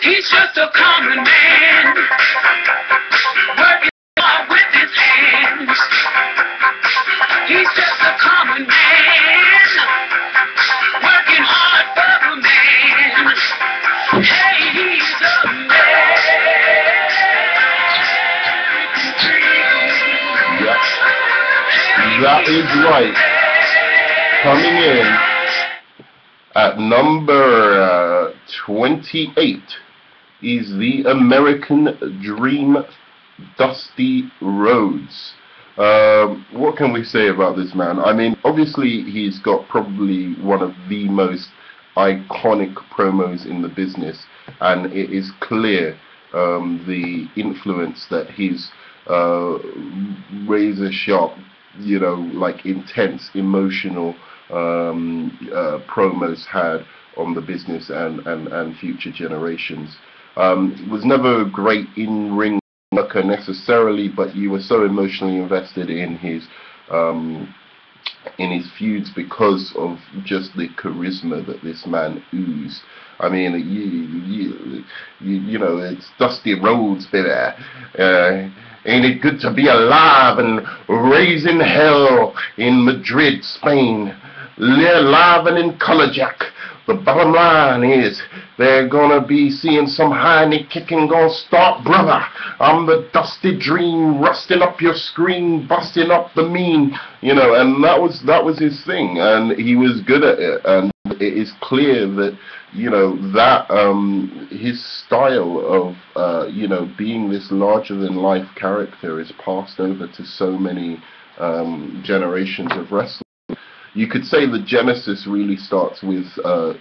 He's just a common man, working hard with his hands. He's just a common man, working hard for a man. Hey, he's a American dream. Yeah, that is right. Coming in at number 28 is the American Dream, Dusty Rhodes. What can we say about this man? I mean, obviously he's got probably one of the most iconic promos in the business, and it is clear the influence that his razor sharp, you know, like intense, emotional promos had on the business and future generations. Was never a great in-ring worker necessarily, but you were so emotionally invested in his feuds because of just the charisma that this man oozed. I mean, you know, it's Dusty Rhodes, baby. Ain't it good to be alive and raising hell in Madrid, Spain? Live and in color, Jack. The bottom line is they're gonna be seeing some high knee kicking gonna start, brother. I'm the Dusty Dream, rusting up your screen, busting up the mean, you know, and that was his thing, and he was good at it. And it is clear that, you know, that his style of you know, being this larger than life character is passed over to so many generations of wrestling. You could say the genesis really starts with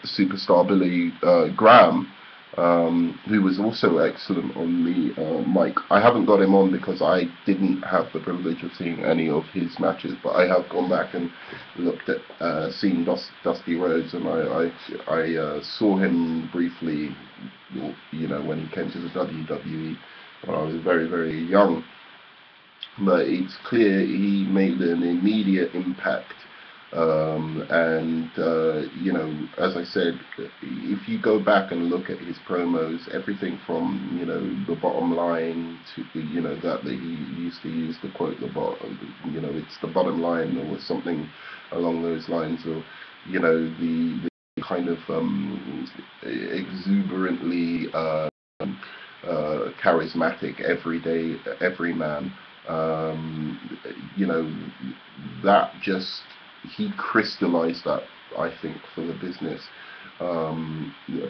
Superstar Billy Graham, who was also excellent on the mic. I haven't got him on because I didn't have the privilege of seeing any of his matches, but I have gone back and looked at seen Dusty Rhodes, and I saw him briefly, you know, when he came to the WWE when I was very, very young. But it's clear he made an immediate impact. You know, as I said, if you go back and look at his promos, everything from, you know, the bottom line to, you know, that he used to use to quote the bottom, you know, it's the bottom line or something along those lines, or, you know, the kind of exuberantly charismatic every man, you know, that just, he crystallized that, I think, for the business.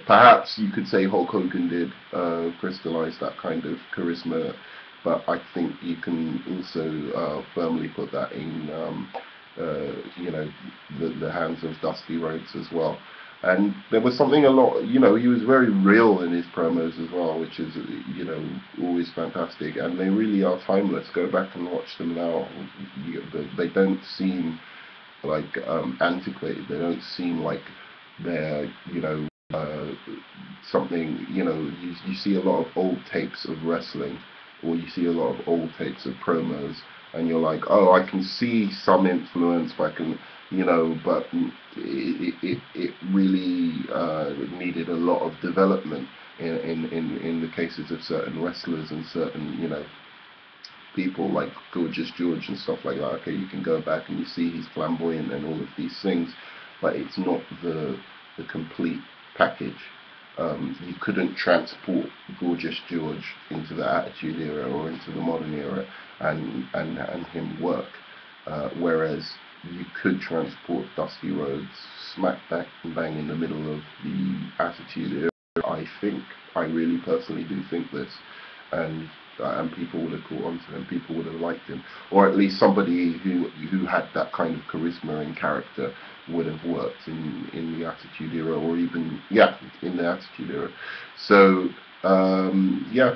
Perhaps you could say Hulk Hogan did crystallize that kind of charisma, but I think you can also firmly put that in, you know, the hands of Dusty Rhodes as well. And there was something a lot, you know, he was very real in his promos as well, which is, you know, always fantastic. And they really are timeless. Go back and watch them now. They don't seem like antiquated. They don't seem like they're, you know, something, you know, you see a lot of old tapes of wrestling, or you see a lot of old tapes of promos, and you're like, oh, I can see some influence, but I can, you know, but it really needed a lot of development in the cases of certain wrestlers and certain, you know, people like Gorgeous George and stuff like that. Okay, you can go back and you see he's flamboyant and all of these things, but it's not the complete package. You couldn't transport Gorgeous George into the Attitude Era or into the modern era and him work, whereas you could transport Dusty Rhodes smack bang in the middle of the Attitude Era. I really personally do think this, and people would have caught on to him, people would have liked him, or at least somebody who had that kind of charisma and character would have worked in the Attitude Era, or even, yeah, in the Attitude Era. So yeah,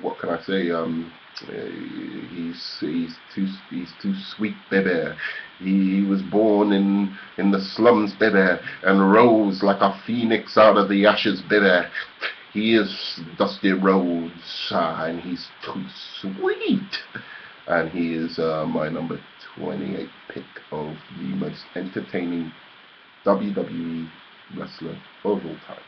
what can I say? He's too sweet, baby. He was born in the slums, baby, and rose like a phoenix out of the ashes, baby. He is Dusty Rhodes, and he's too sweet. And he is my number 28 pick of the most entertaining WWE wrestler of all time.